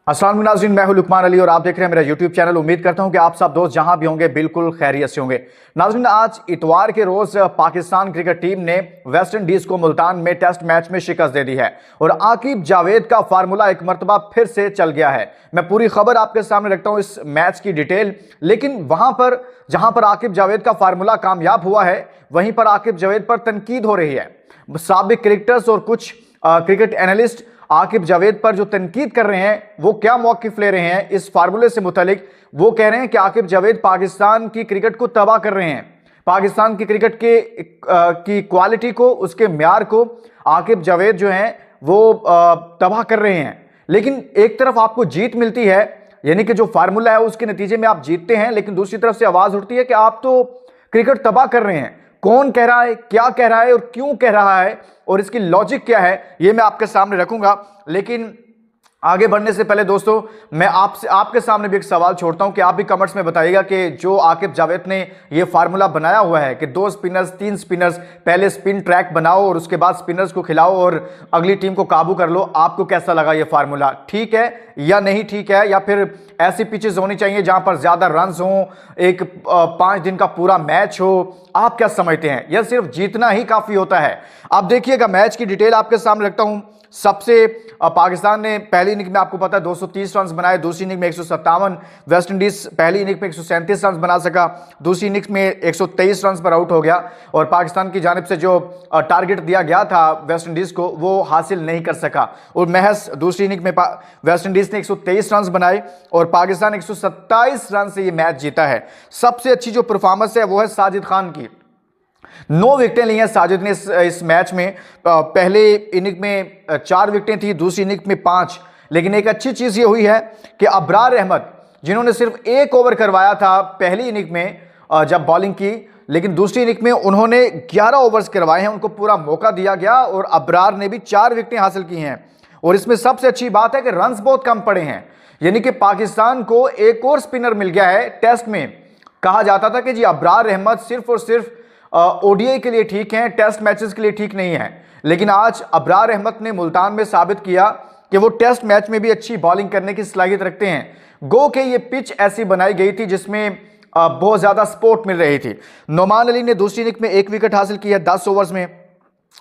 अस्सलाम वालेकुम नाज़रीन, मैं हूं लुकमान अली और आप देख रहे हैं मेरा यूट्यूब चैनल। उम्मीद करता हूं कि आप सब दोस्त जहां भी होंगे बिल्कुल खैरियत से होंगे। नाज़रीन, आज इतवार के रोज पाकिस्तान क्रिकेट टीम ने वेस्ट इंडीज को मुल्तान में टेस्ट मैच में शिकस्त दे दी है और आकिब जावेद का फार्मूला एक मरतबा फिर से चल गया है। मैं पूरी खबर आपके सामने रखता हूं, इस मैच की डिटेल। लेकिन वहां पर जहां पर आकिब जावेद का फार्मूला कामयाब हुआ है, वहीं पर आकिब जावेद पर तनकीद हो रही है। साबिक क्रिकेटर्स और कुछ क्रिकेट एनालिस्ट आकिब जावेद पर जो तनकीद कर रहे हैं, वो क्या मौकिफ ले रहे हैं इस फार्मूले से मुतालिक। वो कह रहे हैं कि आकिब जावेद पाकिस्तान की क्रिकेट को तबाह कर रहे हैं, पाकिस्तान की क्रिकेट की क्वालिटी को, उसके म्यार को आकिब जावेद जो हैं वो तबाह कर रहे हैं। लेकिन एक तरफ आपको जीत मिलती है, यानी कि जो फार्मूला है उसके नतीजे में आप जीतते हैं, लेकिन दूसरी तरफ से आवाज उठती है कि आप तो क्रिकेट तबाह कर रहे हैं। कौन कह रहा है, क्या कह रहा है और क्यों कह रहा है और इसकी लॉजिक क्या है, यह मैं आपके सामने रखूंगा। लेकिन आगे बढ़ने से पहले दोस्तों, मैं आपके सामने भी एक सवाल छोड़ता हूं कि आप भी कमेंट्स में बताइएगा कि जो आकिब जावेद ने यह फार्मूला बनाया हुआ है कि 2 स्पिनर्स 3 स्पिनर्स, पहले स्पिन ट्रैक बनाओ और उसके बाद स्पिनर्स को खिलाओ और अगली टीम को काबू कर लो, आपको कैसा लगा यह फार्मूला? ठीक है या नहीं ठीक है? या फिर ऐसी पिचेस होनी चाहिए जहां पर ज्यादा रन्स हो, एक 5 दिन का पूरा मैच हो? आप क्या समझते हैं, या सिर्फ जीतना ही काफी होता है? आप देखिएगा, मैच की डिटेल आपके सामने रखता हूं। सबसे पाकिस्तान ने पहली इनिंग में आपको पता है 230 रन बनाए, दूसरी इनिंग में 157। वेस्ट इंडीज पहली इनिंग में 137 रन बना सका, दूसरी इनिंग में 123 रन पर आउट हो गया और पाकिस्तान की जानिब से जो टारगेट दिया गया था वेस्ट इंडीज को वो हासिल नहीं कर सका। और महज दूसरी इनिंग में वेस्ट इंडीज ने 123 रन बनाए और पाकिस्तान 127 रन से ये मैच जीता है। सबसे अच्छी जो परफॉर्मेंस है वो है साजिद खान की। 9 विकेटें ली हैं साजिद ने इस मैच में। पहले इनिंग में 4 विकेटें थी, दूसरी इनिंग में 5। लेकिन एक अच्छी चीज ये हुई है कि अबरार अहमद, जिन्होंने सिर्फ 1 ओवर करवाया था पहली इनिंग में जब बॉलिंग की, लेकिन दूसरी इनिंग में उन्होंने 11 ओवर्स करवाए हैं, उनको पूरा मौका दिया गया और अबरार ने भी 4 विकेटें हासिल की हैं। और इसमें सबसे अच्छी बात है कि रन्स बहुत कम पड़े हैं, यानी कि पाकिस्तान को एक और स्पिनर मिल गया है। टेस्ट में कहा जाता था कि जी अबरार अहमद सिर्फ और सिर्फ ओडीआई के लिए ठीक हैं, टेस्ट मैचेस के लिए ठीक नहीं है। लेकिन आज अबरार अहमद ने मुल्तान में साबित किया कि वो टेस्ट मैच में भी अच्छी बॉलिंग करने की सलाहियत रखते हैं। गो के ये पिच ऐसी बनाई गई थी जिसमें बहुत ज्यादा सपोर्ट मिल रही थी। नोमान अली ने दूसरी इनिंग में 1 विकेट हासिल किया 10 ओवर्स में,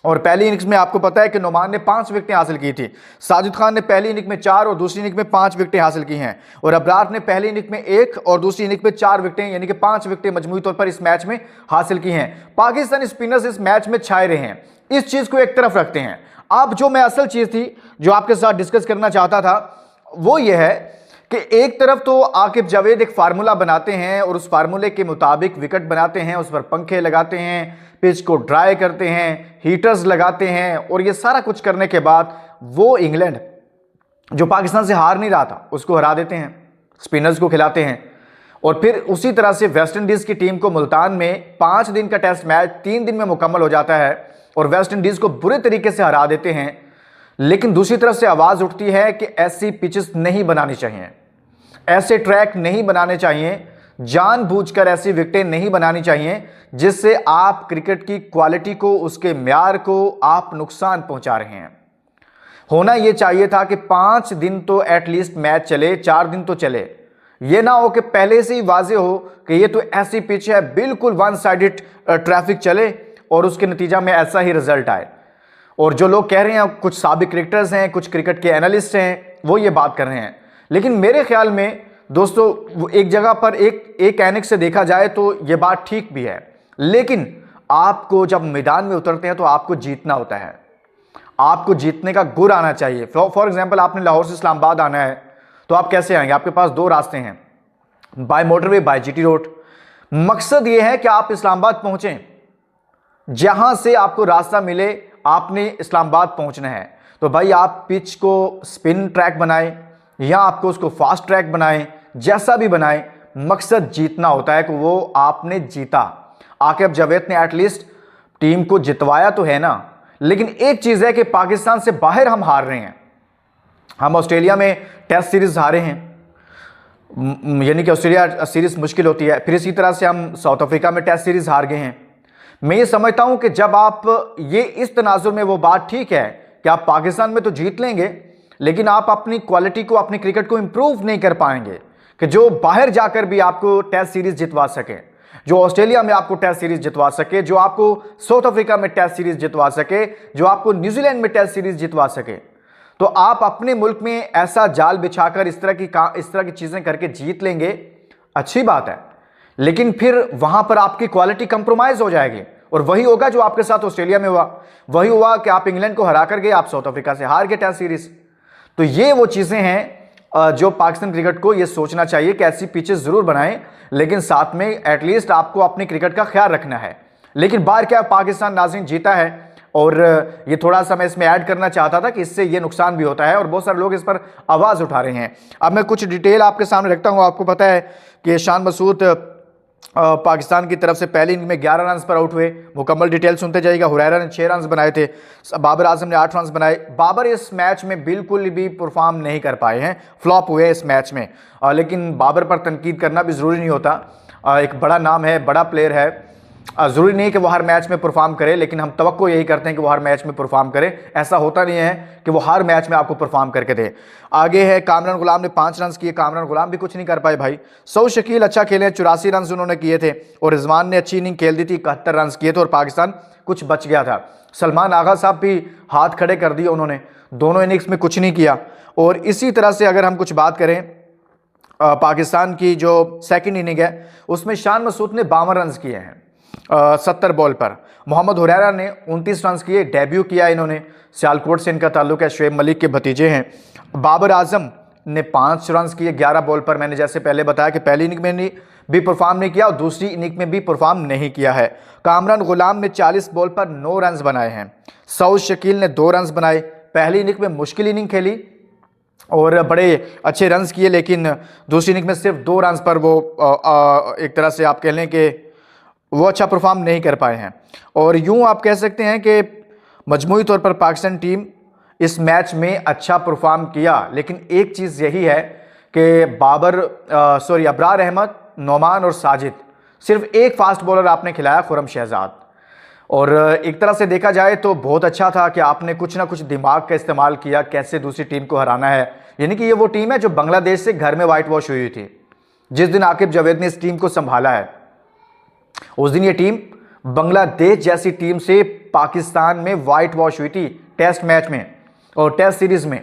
और पहली इनिंग्स में आपको पता है कि नोमान ने 5 विकेटें हासिल की थी। साजिद खान ने पहली इनिंग में 4 और दूसरी इनिंग में 5 विकेटें हासिल की हैं, और अबरार ने पहली इनिंग में 1 और दूसरी इनिंग में 4 विकेटें, यानी कि 5 विकेटें मजमूई तौर पर इस मैच में हासिल की हैं। पाकिस्तानी स्पिनर्स इस मैच में छाए रहे हैं, इस चीज को एक तरफ रखते हैं। अब जो मैं असल चीज थी जो आपके साथ डिस्कस करना चाहता था वो ये है कि एक तरफ तो आकिब जावेद एक फार्मूला बनाते हैं और उस फार्मूले के मुताबिक विकेट बनाते हैं, उस पर पंखे लगाते हैं, पिच को ड्राई करते हैं, हीटर्स लगाते हैं, और ये सारा कुछ करने के बाद वो इंग्लैंड जो पाकिस्तान से हार नहीं रहा था उसको हरा देते हैं, स्पिनर्स को खिलाते हैं। और फिर उसी तरह से वेस्ट इंडीज की टीम को मुल्तान में 5 दिन का टेस्ट मैच 3 दिन में मुकम्मल हो जाता है और वेस्ट इंडीज को बुरे तरीके से हरा देते हैं। लेकिन दूसरी तरफ से आवाज उठती है कि ऐसी पिचेस नहीं बनानी चाहिए, ऐसे ट्रैक नहीं बनाने चाहिए, जानबूझकर ऐसी विकेटें नहीं बनानी चाहिए जिससे आप क्रिकेट की क्वालिटी को, उसके म्यार को आप नुकसान पहुंचा रहे हैं। होना यह चाहिए था कि 5 दिन तो एटलीस्ट मैच चले, 4 दिन तो चले। यह ना हो कि पहले से ही वाजे हो कि यह तो ऐसी पिच है, बिल्कुल वन साइडेड ट्रैफिक चले और उसके नतीजा में ऐसा ही रिजल्ट आए। और जो लोग कह रहे हैं, कुछ साबिक क्रिकेटर्स हैं, कुछ क्रिकेट के एनालिस्ट हैं, वो ये बात कर रहे हैं। लेकिन मेरे ख्याल में दोस्तों, एक जगह पर एक एनिक से देखा जाए तो यह बात ठीक भी है, लेकिन आपको जब मैदान में उतरते हैं तो आपको जीतना होता है, आपको जीतने का गुर आना चाहिए। फॉर एग्जांपल, आपने लाहौर से इस्लामाबाद आना है तो आप कैसे आएंगे? आपके पास 2 रास्ते हैं, by motorway, by GT road. मकसद यह है कि आप इस्लामाबाद पहुंचें, जहां से आपको रास्ता मिले आपने इस्लामाबाद पहुंचना है। तो भाई आप पिच को स्पिन ट्रैक बनाएं या आपको उसको फास्ट ट्रैक बनाएं, जैसा भी बनाएं, मकसद जीतना होता है कि वो आपने जीता। आकिब जावेद ने एटलीस्ट टीम को जितवाया तो है ना। लेकिन एक चीज है कि पाकिस्तान से बाहर हम हार रहे हैं। हम ऑस्ट्रेलिया में टेस्ट सीरीज हारे हैं, यानी कि ऑस्ट्रेलिया सीरीज मुश्किल होती है, फिर इसी तरह से हम साउथ अफ्रीका में टेस्ट सीरीज हार गए हैं। मैं ये समझता हूं कि जब आप ये इस तनाजुर में, वो बात ठीक है कि आप पाकिस्तान में तो जीत लेंगे, लेकिन आप अपनी क्वालिटी को, अपनी क्रिकेट को इंप्रूव नहीं कर पाएंगे कि जो बाहर जाकर भी आपको टेस्ट सीरीज जितवा सके, जो ऑस्ट्रेलिया में आपको टेस्ट सीरीज जितवा सके, जो आपको साउथ अफ्रीका में टेस्ट सीरीज जितवा सके, जो आपको न्यूजीलैंड में टेस्ट सीरीज जितवा सके। तो आप अपने मुल्क में ऐसा जाल बिछाकर इस तरह की चीजें करके जीत लेंगे, अच्छी बात है, लेकिन फिर वहां पर आपकी क्वालिटी कंप्रोमाइज हो जाएगी। और वही होगा जो आपके साथ ऑस्ट्रेलिया में हुआ, वही हुआ कि आप इंग्लैंड को हरा कर गए, आप साउथ अफ्रीका से हार गए टेस्ट सीरीज। तो ये वो चीजें हैं जो पाकिस्तान क्रिकेट को ये सोचना चाहिए कि ऐसी पिचेस जरूर बनाएं, लेकिन साथ में एटलीस्ट आपको अपनी क्रिकेट का ख्याल रखना है। लेकिन बाहर क्या पाकिस्तान नाज़रीन जीता है, और ये थोड़ा सा मैं इसमें ऐड करना चाहता था कि इससे ये नुकसान भी होता है और बहुत सारे लोग इस पर आवाज़ उठा रहे हैं। अब मैं कुछ डिटेल आपके सामने रखता हूँ। आपको पता है कि शान मसूद पाकिस्तान की तरफ से पहली इनिंग में 11 रन पर आउट हुए। मुकम्मल डिटेल सुनते जाइएगा। हुरैरा ने 6 रन बनाए थे, बाबर आजम ने 8 रन बनाए। बाबर इस मैच में बिल्कुल भी परफॉर्म नहीं कर पाए हैं, फ्लॉप हुए इस मैच में। लेकिन बाबर पर तनकीद करना भी ज़रूरी नहीं होता, एक बड़ा नाम है, बड़ा प्लेयर है, ज़रूरी नहीं कि वो हर मैच में परफॉर्म करे, लेकिन हम तवक्को यही करते हैं कि वो हर मैच में परफॉर्म करे। ऐसा होता नहीं है कि वो हर मैच में आपको परफॉर्म करके दे। आगे है कामरान गुलाम ने 5 रन किए। कामरान गुलाम भी कुछ नहीं कर पाए भाई। सऊद शकील अच्छा खेले, 84 रन उन्होंने किए थे, और रिजवान ने अच्छी इनिंग खेल दी थी, 71 रन किए थे, और पाकिस्तान कुछ बच गया था। सलमान आगा साहब भी हाथ खड़े कर दिए उन्होंने, दोनों इनिंग्स में कुछ नहीं किया। और इसी तरह से अगर हम कुछ बात करें पाकिस्तान की जो सेकेंड इनिंग है, उसमें शान मसूद ने 52 रन किए हैं 70 बॉल पर। मोहम्मद हुरैरा ने 29 रन किए, डेब्यू किया इन्होंने, सियालकोट से इनका ताल्लुक है, शुएब मलिक के भतीजे हैं। बाबर आजम ने 5 रन किए 11 बॉल पर। मैंने जैसे पहले बताया कि पहली इनिंग में भी परफॉर्म नहीं किया और दूसरी इनिंग में भी परफॉर्म नहीं किया है। कामरान गुलाम ने 40 बॉल पर 9 रन बनाए हैं। सऊद शकील ने 2 रन बनाए। पहली इनिंग में मुश्किल इनिंग खेली और बड़े अच्छे रन किए, लेकिन दूसरी इनिंग में सिर्फ 2 रन पर वो एक तरह से आप कह लें कि वो अच्छा परफॉर्म नहीं कर पाए हैं। और यूं आप कह सकते हैं कि मजमूई तौर पर पाकिस्तान टीम इस मैच में अच्छा परफॉर्म किया, लेकिन एक चीज़ यही है कि अबरार अहमद, नोमान और साजिद, सिर्फ एक फास्ट बॉलर आपने खिलाया, खुरम शहजाद। और एक तरह से देखा जाए तो बहुत अच्छा था कि आपने कुछ ना कुछ दिमाग का इस्तेमाल किया, कैसे दूसरी टीम को हराना है। यानी कि ये वो टीम है जो बांग्लादेश से घर में वाइट वॉश हुई थी। जिस दिन आकिब जावेद ने इस टीम को संभाला है, उस दिन ये टीम बांग्लादेश जैसी टीम से पाकिस्तान में वाइट वॉश हुई थी टेस्ट मैच में और टेस्ट सीरीज में।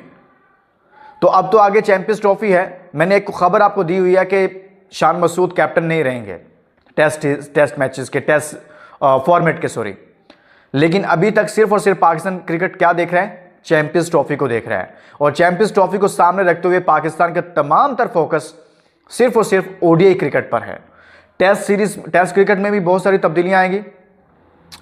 तो अब तो आगे चैंपियंस ट्रॉफी है। मैंने एक खबर आपको दी हुई है कि शान मसूद कैप्टन नहीं रहेंगे टेस्ट मैचेस के, टेस्ट फॉर्मेट के, सॉरी। लेकिन अभी तक सिर्फ और सिर्फ पाकिस्तान क्रिकेट क्या देख रहे हैं? चैंपियंस ट्रॉफी को देख रहा है। और चैंपियंस ट्रॉफी को सामने रखते हुए पाकिस्तान का तमाम तर फोकस सिर्फ और सिर्फ ओडीआई क्रिकेट पर है। टेस्ट क्रिकेट में भी बहुत सारी तब्दीलियां आएंगी,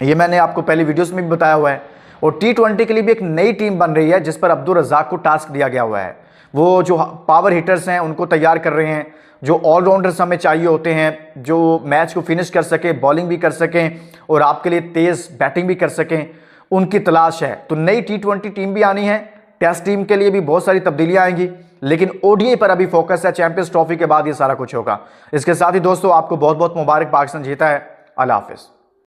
ये मैंने आपको पहले वीडियोस में भी बताया हुआ है। और T20 के लिए भी एक नई टीम बन रही है जिस पर अब्दुल रज़ाक को टास्क दिया गया हुआ है। वो जो पावर हिटर्स हैं उनको तैयार कर रहे हैं, जो ऑलराउंडर्स हमें चाहिए होते हैं, जो मैच को फिनिश कर सकें, बॉलिंग भी कर सकें और आपके लिए तेज़ बैटिंग भी कर सकें, उनकी तलाश है। तो नई T20 टीम भी आनी है, टेस्ट टीम के लिए भी बहुत सारी तब्दीलियां आएंगी, लेकिन ओडीआई पर अभी फोकस है। चैंपियंस ट्रॉफी के बाद ये सारा कुछ होगा। इसके साथ ही दोस्तों आपको बहुत बहुत मुबारक, पाकिस्तान जीता है। अल्लाह हाफिज़।